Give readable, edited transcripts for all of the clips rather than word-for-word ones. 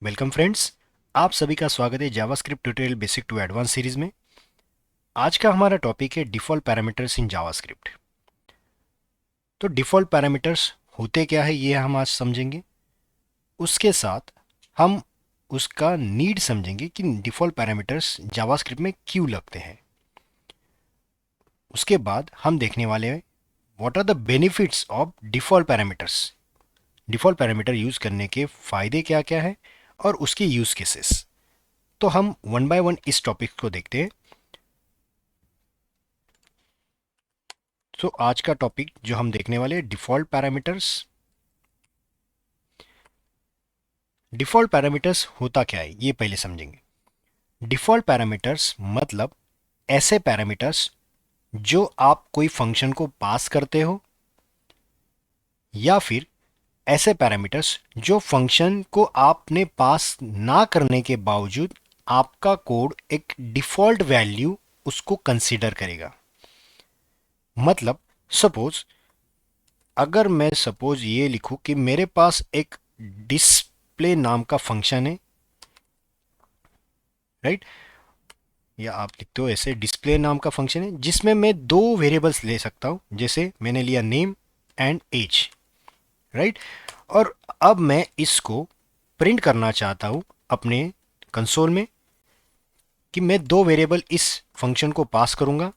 Welcome friends. आप सभी का स्वागत है JavaScript tutorial basic to advance series में। आज का हमारा टॉपिक है डिफ़ॉल्ट पैरामीटर्स इन जावास्क्रिप्ट। तो डिफ़ॉल्ट पैरामीटर्स होते क्या है ये हम आज समझेंगे। उसके साथ हम उसका नीड समझेंगे कि डिफ़ॉल्ट पैरामीटर्स जावास्क्रिप्ट में क्यों लगते हैं। उसके बाद हम देखने वाले हैं what are the benefits of default parameters. Default parameter use करने के फ़ायदे क्या क्या है और उसके यूज़ केसेस। तो हम वन बाय वन इस टॉपिक को देखते हैं। तो आज का टॉपिक जो हम देखने वाले हैं डिफ़ॉल्ट पैरामीटर्स। डिफ़ॉल्ट पैरामीटर्स होता क्या है ये पहले समझेंगे। डिफ़ॉल्ट पैरामीटर्स मतलब ऐसे पैरामीटर्स जो आप कोई फंक्शन को पास करते हो या फिर ऐसे पैरामीटर्स जो फंक्शन को आपने पास ना करने के बावजूद आपका कोड एक डिफ़ॉल्ट वैल्यू उसको कंसीडर करेगा। मतलब सपोज अगर मैं सपोज ये लिखूं कि मेरे पास एक डिस्प्ले नाम का फंक्शन है, राइट, या आप लिखते हो ऐसे डिस्प्ले नाम का फंक्शन है जिसमें मैं दो वेरिएबल्स ले सकता हूं, जैसे मैंने लिया नेम एंड एज, राइट। और अब मैं इसको प्रिंट करना चाहता हूं अपने कंसोल में कि मैं दो वेरिएबल इस फंक्शन को पास करूंगा,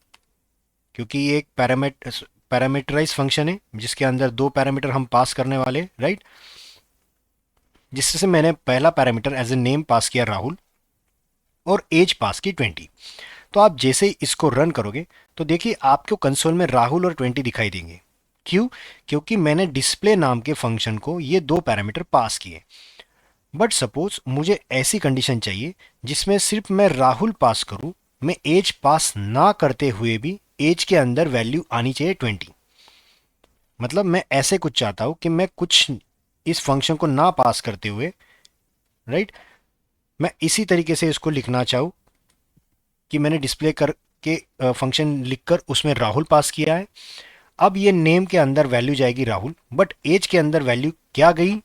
क्योंकि ये एक पैरामीटराइज फंक्शन है जिसके अंदर दो पैरामीटर हम पास करने वाले, राइट। जिससे मैंने पहला पैरामीटर एज ए नेम पास किया राहुल और एज पास की 20। तो आप जैसे ही इसको रन करोगे तो देखिए आपको कंसोल में राहुल और 20 दिखाई देंगे। क्यों? क्योंकि मैंने डिस्प्ले नाम के फंक्शन को ये दो पैरामीटर पास किए। बट सपोज मुझे ऐसी कंडीशन चाहिए जिसमें सिर्फ मैं राहुल पास करूं, मैं एज पास ना करते हुए भी एज के अंदर वैल्यू आनी चाहिए 20। मतलब मैं ऐसे कुछ चाहता हूं कि मैं कुछ इस फंक्शन को ना पास करते हुए, राइट, मैं इसी तरीके से इसको लिखना चाहूँ कि मैंने डिस्प्ले करके फंक्शन लिखकर उसमें राहुल पास किया है। अब ये नेम के अंदर वैल्यू जाएगी राहुल, बट एज के अंदर वैल्यू क्या गई?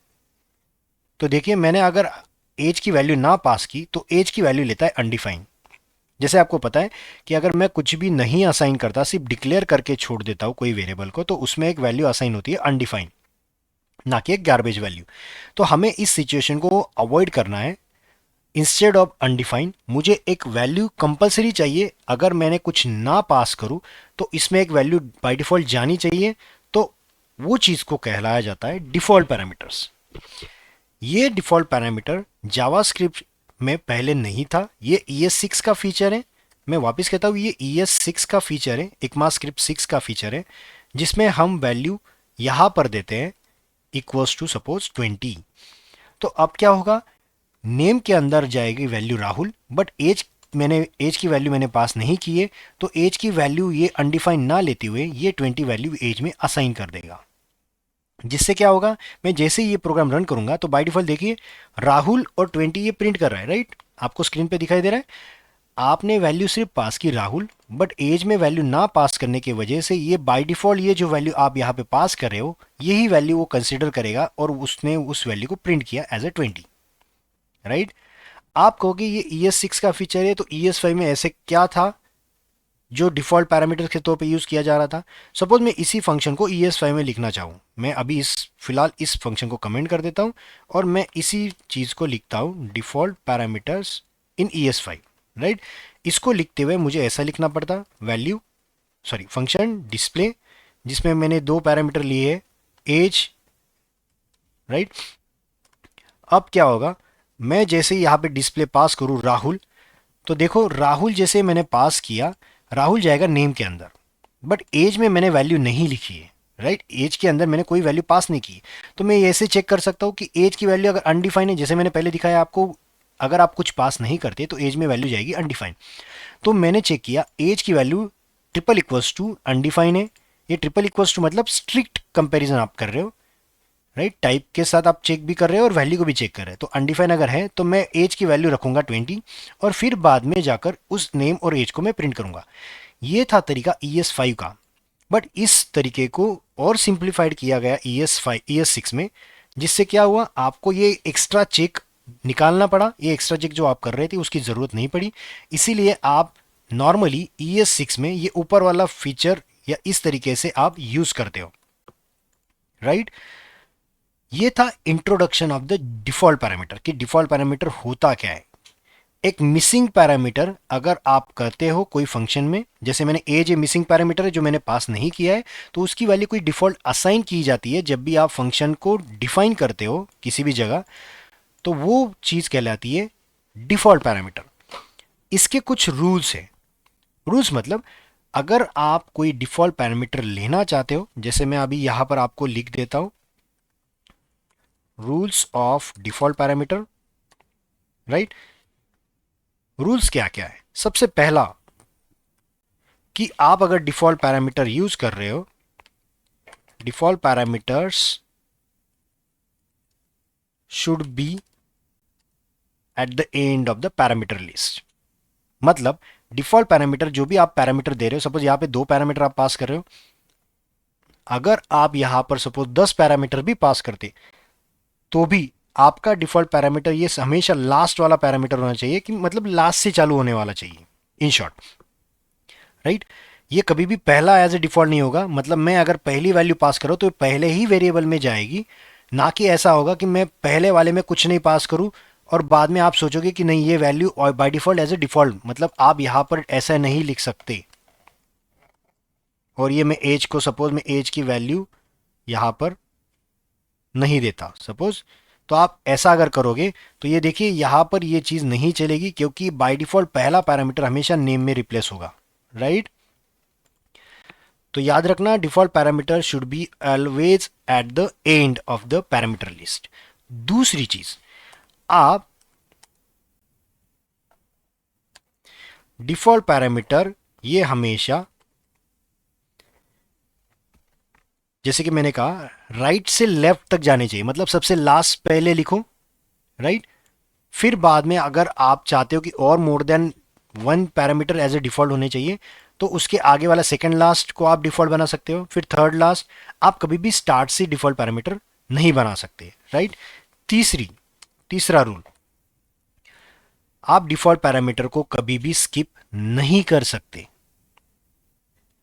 तो देखिए मैंने अगर एज की वैल्यू ना पास की तो एज की वैल्यू लेता है अनडिफाइंड। जैसे आपको पता है कि अगर मैं कुछ भी नहीं असाइन करता, सिर्फ डिक्लेयर करके छोड़ देता हूँ कोई वेरिएबल को, तो उसमें एक वैल्यू असाइन होती है अनडिफाइंड, ना कि एक गार्बेज वैल्यू। तो हमें इस सिचुएशन को अवॉइड करना है। इंस्टेड ऑफ अनडिफाइंड मुझे एक वैल्यू कंपलसरी चाहिए। अगर मैंने कुछ ना पास करूं तो इसमें एक वैल्यू बाय डिफॉल्ट जानी चाहिए। तो वो चीज को कहलाया जाता है डिफॉल्ट पैरामीटर्स। ये डिफॉल्ट पैरामीटर जावास्क्रिप्ट में पहले नहीं था, ये ES6 का फीचर है। मैं वापस कहता हूँ ये ES6 का फीचर है, इक्मास्क्रिप्ट 6 का फीचर है, जिसमें हम वैल्यू यहां पर देते हैं इक्वल्स टू सपोज 20। तो अब क्या होगा, नेम के अंदर जाएगी वैल्यू राहुल, बट एज की वैल्यू मैंने पास नहीं की है, तो एज की वैल्यू ये अनडिफाइंड ना लेते हुए ये 20 वैल्यू एज में असाइन कर देगा। जिससे क्या होगा, मैं जैसे ही ये प्रोग्राम रन करूंगा तो बाय डिफॉल्ट देखिए राहुल और 20 ये प्रिंट कर रहा है, राइट। आपको स्क्रीन पे दिखाई दे रहा है। आपने वैल्यू सिर्फ पास की राहुल, बट एज में वैल्यू ना पास करने की वजह से ये बाय डिफॉल्ट ये जो वैल्यू आप यहाँ पे पास कर रहे हो यही वैल्यू वो कंसिडर करेगा और उसने उस वैल्यू को प्रिंट किया एज ए 20, राइट। आप कहोगे ये ES6 का फीचर है, तो ES5 में ऐसे क्या था जो डिफॉल्ट पैरामीटर के तौर पे यूज किया जा रहा था। सपोज मैं इसी फंक्शन को ES5 में लिखना चाहूँ, मैं अभी इस फिलहाल इस फंक्शन को कमेंट कर देता हूँ और मैं इसी चीज को लिखता हूँ डिफॉल्ट पैरामीटर्स इन ES5, राइट। इसको लिखते हुए मुझे ऐसा लिखना पड़ता वैल्यू, सॉरी, फंक्शन डिस्प्ले जिसमें मैंने दो पैरामीटर लिए है एज, राइट। अब क्या होगा, मैं जैसे ही यहाँ पे डिस्प्ले पास करूँ राहुल, तो देखो राहुल जैसे मैंने पास किया, राहुल जाएगा नेम के अंदर, बट एज में मैंने वैल्यू नहीं लिखी है, राइट। एज के अंदर मैंने कोई वैल्यू पास नहीं की। तो मैं ऐसे चेक कर सकता हूँ कि एज की वैल्यू अगर अनडिफाइंड है, जैसे मैंने पहले दिखाया आपको, अगर आप कुछ पास नहीं करते तो एज में वैल्यू जाएगी अनडिफाइंड। तो मैंने चेक किया एज की value triple equals to undefined है। ये ट्रिपल इक्वल्स टू मतलब स्ट्रिक्ट कंपेरिजन आप कर रहे हो, राइट। टाइप के साथ आप चेक भी कर रहे हो और वैल्यू को भी चेक कर रहे हैं। तो अनडिफाइन अगर है तो मैं एज की वैल्यू रखूंगा 20 और फिर बाद में जाकर उस नेम और एज को मैं प्रिंट करूंगा। ये था तरीका ES5 का। बट इस तरीके को और सिंप्लीफाइड किया गया ES6 में, जिससे क्या हुआ, आपको ये एक्स्ट्रा चेक निकालना पड़ा, ये एक्स्ट्रा चेक जो आप कर रहे थे उसकी ज़रूरत नहीं पड़ी। इसीलिए आप नॉर्मली ES6 में ये ऊपर वाला फीचर या इस तरीके से आप यूज़ करते हो, राइट। ये था introduction of the default parameter कि डिफॉल्ट पैरामीटर होता क्या है। एक मिसिंग पैरामीटर अगर आप करते हो कोई फंक्शन में, जैसे मैंने एज ए मिसिंग पैरामीटर है जो मैंने पास नहीं किया है, तो उसकी वैल्यू कोई डिफॉल्ट असाइन की जाती है जब भी आप फंक्शन को डिफाइन करते हो किसी भी जगह, तो वो चीज़ कहलाती है डिफॉल्ट पैरामीटर। इसके कुछ रूल्स हैं। रूल्स मतलब अगर आप कोई डिफॉल्ट पैरामीटर लेना चाहते हो, जैसे मैं अभी यहां पर आपको लिख देता हूं, rules of default parameter, right. Rules क्या क्या है? सबसे पहला कि आप अगर डिफॉल्ट पैरामीटर यूज कर रहे हो, default parameters should be at the end of the parameter list. मतलब डिफॉल्ट पैरामीटर जो भी आप पैरामीटर दे रहे हो, सपोज यहां पे 2 पैरामीटर आप पास कर रहे हो, अगर आप यहां पर सपोज 10 पैरामीटर भी पास करते तो भी आपका डिफॉल्ट पैरामीटर ये हमेशा लास्ट वाला पैरामीटर होना चाहिए, कि मतलब लास्ट से चालू होने वाला चाहिए, इन शॉर्ट, राइट। ये कभी भी पहला एज ए डिफॉल्ट नहीं होगा। मतलब मैं अगर पहली वैल्यू पास करूं तो पहले ही वेरिएबल में जाएगी, ना कि ऐसा होगा कि मैं पहले वाले में कुछ नहीं पास करूं और बाद में आप सोचोगे कि नहीं ये वैल्यू और by default as a default, मतलब आप यहां पर ऐसा नहीं लिख सकते। और ये मैं एज को, सपोज मैं एज की वैल्यू यहां पर नहीं देता सपोज, तो आप ऐसा अगर करोगे तो ये देखिए यहां पर ये चीज नहीं चलेगी, क्योंकि बाय डिफॉल्ट पहला पैरामीटर हमेशा नेम में रिप्लेस होगा, राइट। तो याद रखना default parameter should be always at the end of the parameter list. दूसरी चीज, आप डिफॉल्ट पैरामीटर ये हमेशा, जैसे कि मैंने कहा, राइट से लेफ्ट तक जाने चाहिए, मतलब सबसे लास्ट पहले लिखो, राइट। फिर बाद में अगर आप चाहते हो कि और more than one parameter as a default होने चाहिए, तो उसके आगे वाला सेकंड लास्ट को आप डिफॉल्ट बना सकते हो, फिर थर्ड लास्ट। आप कभी भी स्टार्ट से डिफॉल्ट पैरामीटर नहीं बना सकते, राइट। तीसरा रूल, आप डिफॉल्ट पैरामीटर को कभी भी स्किप नहीं कर सकते,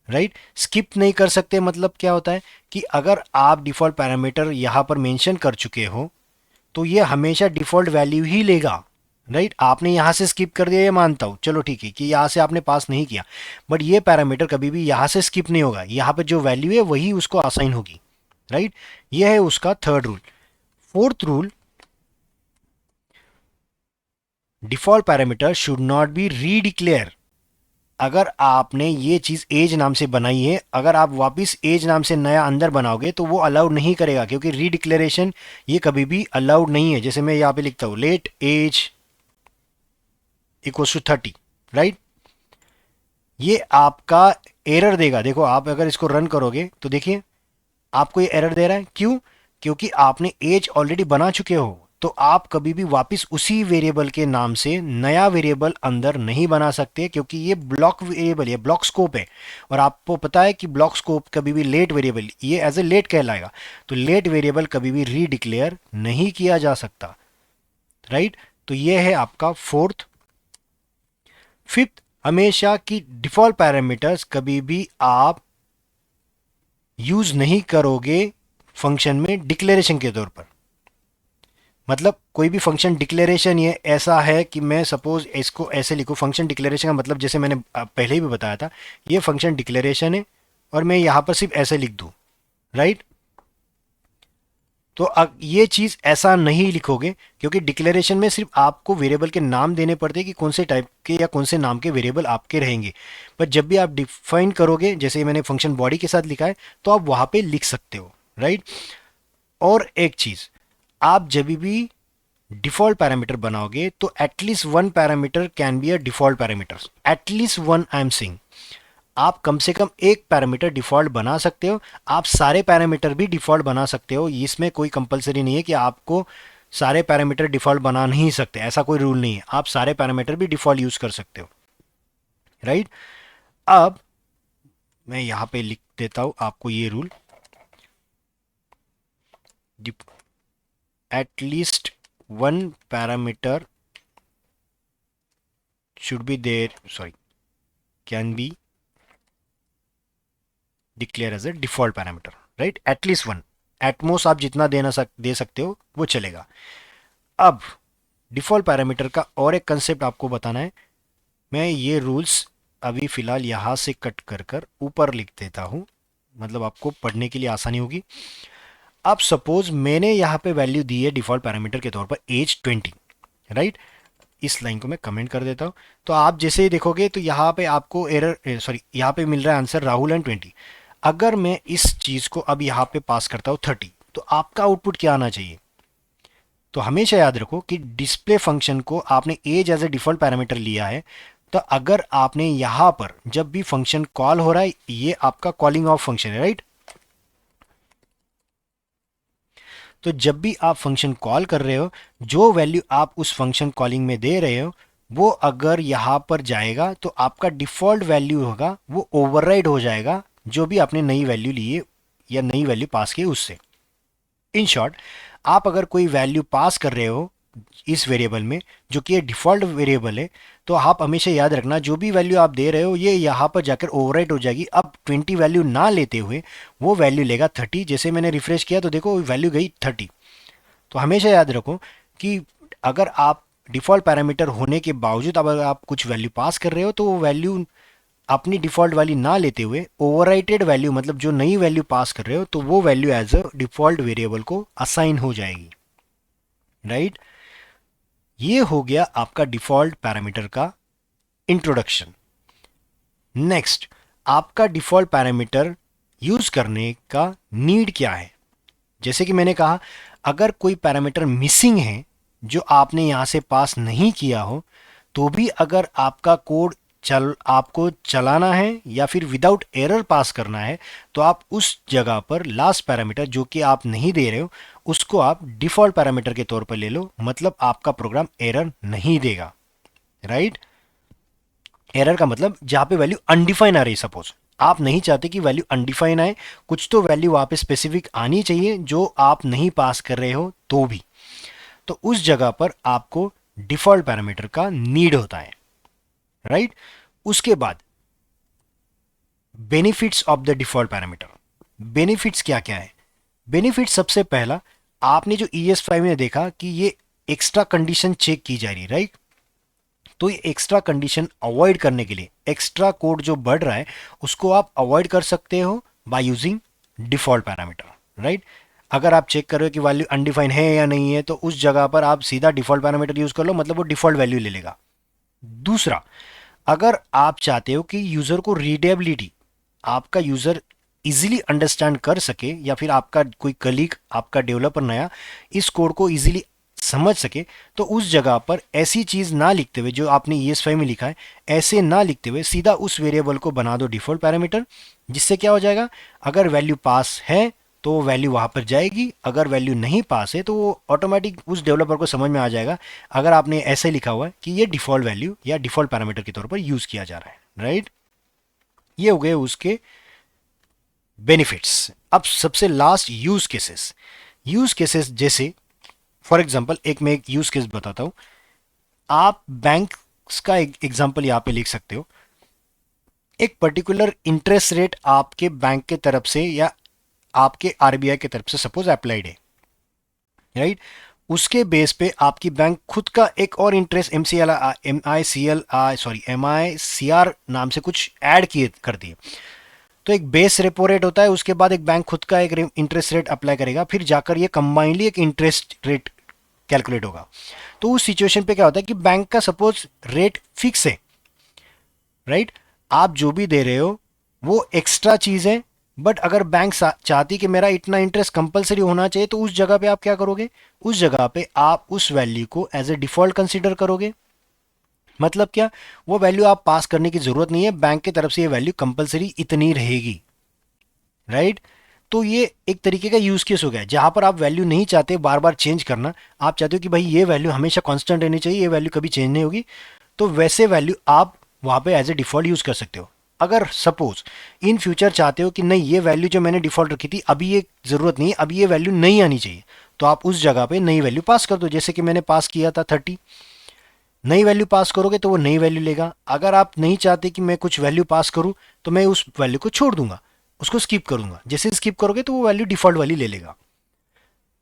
राइट। स्किप नहीं कर सकते मतलब क्या होता है कि अगर आप डिफॉल्ट पैरामीटर यहां पर मेंशन कर चुके हो तो ये हमेशा डिफॉल्ट वैल्यू ही लेगा, राइट। आपने यहां से स्किप कर दिया ये मानता हूं, चलो ठीक है कि यहां से आपने पास नहीं किया, बट ये पैरामीटर कभी भी यहां से स्किप नहीं होगा, यहां पर जो वैल्यू है वही उसको असाइन होगी, राइट। ये है उसका third rule. Fourth rule, default parameter should not be redeclare. अगर आपने ये चीज एज नाम से बनाई है, अगर आप वापस एज नाम से नया अंदर बनाओगे तो वो अलाउड नहीं करेगा, क्योंकि रीडिक्लेरेशन ये कभी भी अलाउड नहीं है। जैसे मैं यहाँ पे लिखता हूँ let age equals to 30, right. ये आपका एरर देगा। देखो आप अगर इसको रन करोगे तो देखिए आपको ये एरर दे रहा है, क्यों? क्योंकि आपने एज ऑलरेडी बना चुके हो, तो आप कभी भी वापस उसी वेरिएबल के नाम से नया वेरिएबल अंदर नहीं बना सकते, क्योंकि ये ब्लॉक वेरिएबल है, ब्लॉक स्कोप है। और आपको पता है कि ब्लॉक स्कोप कभी भी लेट वेरिएबल ये एज ए लेट कहलाएगा, तो लेट वेरिएबल कभी भी रीडिक्लेयर नहीं किया जा सकता, राइट। तो ये है आपका फोर्थ। फिफ्थ, हमेशा की डिफॉल्ट पैरामीटर्स कभी भी आप यूज नहीं करोगे फंक्शन में डिक्लेरेशन के तौर पर। मतलब कोई भी फंक्शन डिक्लेरेशन ये ऐसा है कि मैं सपोज इसको ऐसे लिखूं, फंक्शन डिक्लेरेशन का मतलब जैसे मैंने पहले ही भी बताया था, ये फंक्शन डिक्लेरेशन है और मैं यहां पर सिर्फ ऐसे लिख दूं, राइट। तो अब ये चीज ऐसा नहीं लिखोगे, क्योंकि डिक्लेरेशन में सिर्फ आपको वेरिएबल के नाम देने पड़ते हैं कि कौन से टाइप के या कौन से नाम के वेरिएबल आपके रहेंगे। पर जब भी आप डिफाइन करोगे, जैसे मैंने फंक्शन बॉडी के साथ लिखा है, तो आप वहां पे लिख सकते हो, राइट। और एक चीज, आप जब भी डिफॉल्ट पैरामीटर बनाओगे तो at least one parameter can be a default parameter, at least one I am saying. आप कम से कम एक पैरामीटर डिफॉल्ट बना सकते हो, आप सारे पैरामीटर भी डिफॉल्ट बना सकते हो, इसमें कोई कंपलसरी नहीं है कि आपको सारे पैरामीटर डिफॉल्ट बना नहीं सकते, ऐसा कोई रूल नहीं है। आप सारे पैरामीटर भी डिफॉल्ट यूज कर सकते हो, राइट। अब मैं यहां पे लिख देता हूं आपको ये rule, at least one parameter should be there, sorry, can be declare as a default parameter, right? At least one, at most आप जितना दे सकते हो वो चलेगा। अब डिफॉल्ट पैरामीटर का और एक कंसेप्ट आपको बताना है। मैं ये रूल्स अभी फ़िलहाल यहाँ से कट कर कर ऊपर लिख देता हूँ, मतलब आपको पढ़ने के लिए आसानी होगी। अब सपोज मैंने यहाँ पे वैल्यू दी है डिफॉल्ट पैरामीटर के तौर पर एज 20, राइट? इस लाइन को मैं कमेंट कर देता हूँ। तो आप जैसे ही देखोगे तो यहाँ पे आपको एरर, सॉरी, यहाँ पे मिल रहा है आंसर राहुल एंड 20। अगर मैं इस चीज़ को अब यहाँ पे पास करता हूँ 30, तो आपका आउटपुट क्या आना चाहिए? तो हमेशा याद रखो कि डिस्प्ले फंक्शन को आपने age as a default parameter लिया है। तो अगर आपने यहां पर जब भी फंक्शन कॉल हो रहा है, ये आपका कॉलिंग ऑफ फंक्शन है, राइट? तो जब भी आप फंक्शन कॉल कर रहे हो, जो वैल्यू आप उस फंक्शन कॉलिंग में दे रहे हो वो अगर यहां पर जाएगा तो आपका डिफॉल्ट वैल्यू होगा वो ओवरराइड हो जाएगा, जो भी आपने नई वैल्यू ली है या नई वैल्यू पास की उससे। इन शॉर्ट, आप अगर कोई वैल्यू पास कर रहे हो इस वेरिएबल में जो कि ये डिफ़ॉल्ट वेरिएबल है, तो आप हमेशा याद रखना जो भी वैल्यू आप दे रहे हो ये यहाँ पर जाकर ओवरराइट हो जाएगी। अब 20 वैल्यू ना लेते हुए वो वैल्यू लेगा 30। जैसे मैंने रिफ्रेश किया तो देखो वैल्यू गई 30। तो हमेशा याद रखो कि अगर आप डिफ़ॉल्ट पैरामीटर होने के बावजूद अगर आप कुछ वैल्यू पास कर रहे हो तो वो वैल्यू अपनी डिफ़ॉल्ट वैल्यू ना लेते हुए ओवरराइटेड वैल्यू, मतलब जो नई वैल्यू पास कर रहे हो तो वो value as a default variable को असाइन हो जाएगी, राइट? ये हो गया आपका डिफ़ॉल्ट पैरामीटर का इंट्रोडक्शन। नेक्स्ट, आपका डिफ़ॉल्ट पैरामीटर यूज़ करने का नीड क्या है? जैसे कि मैंने कहा, अगर कोई पैरामीटर मिसिंग है जो आपने यहाँ से पास नहीं किया हो, तो भी अगर आपका कोड आपको चलाना है या फिर विदाउट एरर पास करना है, तो आप उस जगह पर लास्ट पैरामीटर जो कि आप नहीं दे रहे हो उसको आप डिफ़ॉल्ट पैरामीटर के तौर पर ले लो, मतलब आपका प्रोग्राम एरर नहीं देगा, राइट? एरर का मतलब जहां पे वैल्यू अनडिफाइन आ रही है, सपोज आप नहीं चाहते कि वैल्यू अनडिफाइन आए, कुछ तो वैल्यू वहां पे स्पेसिफिक आनी चाहिए जो आप नहीं पास कर रहे हो तो भी, तो उस जगह पर आपको डिफॉल्ट पैरामीटर का नीड होता है, राइट? उसके बाद benefits of the default parameter. Benefits क्या क्या है? बेनिफिट सबसे पहला, आपने जो ES5 में देखा कि ये एक्स्ट्रा कंडीशन चेक की जा रही है, राइट? तो ये एक्स्ट्रा कंडीशन अवॉइड करने के लिए एक्स्ट्रा कोड जो बढ़ रहा है उसको आप अवॉइड कर सकते हो by using default parameter, right? अगर आप चेक कर रहे हो कि वैल्यू अनडिफाइन है या नहीं है तो उस जगह पर आप सीधा डिफॉल्ट पैरामीटर यूज कर लो, मतलब वो डिफॉल्ट वैल्यू ले लेगा। दूसरा, अगर आप चाहते हो कि यूजर को रीडेबिलिटी, आपका यूजर इजीली अंडरस्टैंड कर सके या फिर आपका कोई कलीग, आपका डेवलपर नया इस कोड को इजीली समझ सके, तो उस जगह पर ऐसी चीज़ ना लिखते हुए जो आपने ES5 में लिखा है ऐसे ना लिखते हुए सीधा उस वेरिएबल को बना दो डिफॉल्ट पैरामीटर। जिससे क्या हो जाएगा, अगर वैल्यू पास है तो वो वैल्यू वहाँ पर जाएगी, अगर वैल्यू नहीं पास है तो वो ऑटोमेटिक उस डेवलपर को समझ में आ जाएगा अगर आपने ऐसे लिखा हुआ है कि ये डिफ़ॉल्ट वैल्यू या डिफ़ॉल्ट पैरामीटर के तौर पर यूज़ किया जा रहा है, राइट? ये हो गए उसके बेनिफिट्स। अब सबसे last use cases. Use cases जैसे फॉर एग्जाम्पल मैं एक यूज़ केस बताता हूँ। आप बैंक का एक एग्जाम्पल यहाँ पे लिख सकते हो। एक पर्टिकुलर इंटरेस्ट रेट आपके बैंक के तरफ से या आपके RBI की तरफ से सपोज अप्लाइड है, राइट? उसके बेस पे आपकी बैंक खुद का एक और इंटरेस्ट MICR नाम से कुछ ऐड किए कर दिए। तो एक बेस रेपो रेट होता है, उसके बाद एक बैंक खुद का एक इंटरेस्ट रेट अप्लाई करेगा, फिर जाकर ये कंबाइनली एक इंटरेस्ट रेट कैलकुलेट होगा। तो उस सिचुएशन पे क्या होता है कि बैंक का सपोज रेट फिक्स है, राइट? आप जो भी दे रहे हो वो एक्स्ट्रा चीज़ है, बट अगर बैंक चाहती कि मेरा इतना इंटरेस्ट कंपलसरी होना चाहिए तो उस जगह पे आप क्या करोगे, उस जगह पे आप उस वैल्यू को एज ए डिफॉल्ट कंसीडर करोगे। मतलब क्या, वो वैल्यू आप पास करने की जरूरत नहीं है, बैंक की तरफ से ये वैल्यू कंपलसरी इतनी रहेगी, राइट? तो ये एक तरीके का यूज केस हो गया जहां पर आप वैल्यू नहीं चाहते बार बार चेंज करना, आप चाहते हो कि भाई ये वैल्यू हमेशा कांस्टेंट रहनी चाहिए, ये वैल्यू कभी चेंज नहीं होगी, तो वैसे वैल्यू आप वहां पे एज ए डिफॉल्ट यूज कर सकते हो। अगर सपोज इन फ्यूचर चाहते हो कि नहीं ये वैल्यू जो मैंने डिफॉल्ट रखी थी अभी ये ज़रूरत नहीं है, अभी ये वैल्यू नहीं आनी चाहिए, तो आप उस जगह पे नई वैल्यू पास कर दो, जैसे कि मैंने पास किया था 30। नई वैल्यू पास करोगे तो वो नई वैल्यू लेगा। अगर आप नहीं चाहते कि मैं कुछ वैल्यू पास करूं तो मैं उस वैल्यू को छोड़ दूंगा, उसको स्किप करूंगा। जैसे स्किप करोगे तो वो वैल्यू डिफॉल्ट वाली ले लेगा,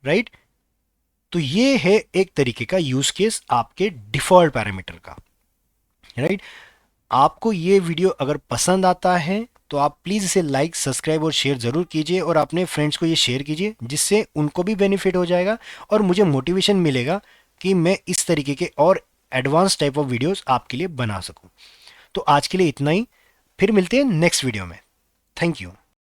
राइट। तो ये है एक तरीके का यूज केस आपके डिफॉल्ट पैरामीटर का, राइट। आपको ये वीडियो अगर पसंद आता है तो आप प्लीज़ इसे लाइक सब्सक्राइब और शेयर ज़रूर कीजिए और अपने फ्रेंड्स को ये शेयर कीजिए, जिससे उनको भी बेनिफिट हो जाएगा और मुझे मोटिवेशन मिलेगा कि मैं इस तरीके के और एडवांस टाइप ऑफ वीडियोस आपके लिए बना सकूं। तो आज के लिए इतना ही, फिर मिलते हैं नेक्स्ट वीडियो में। Thank you.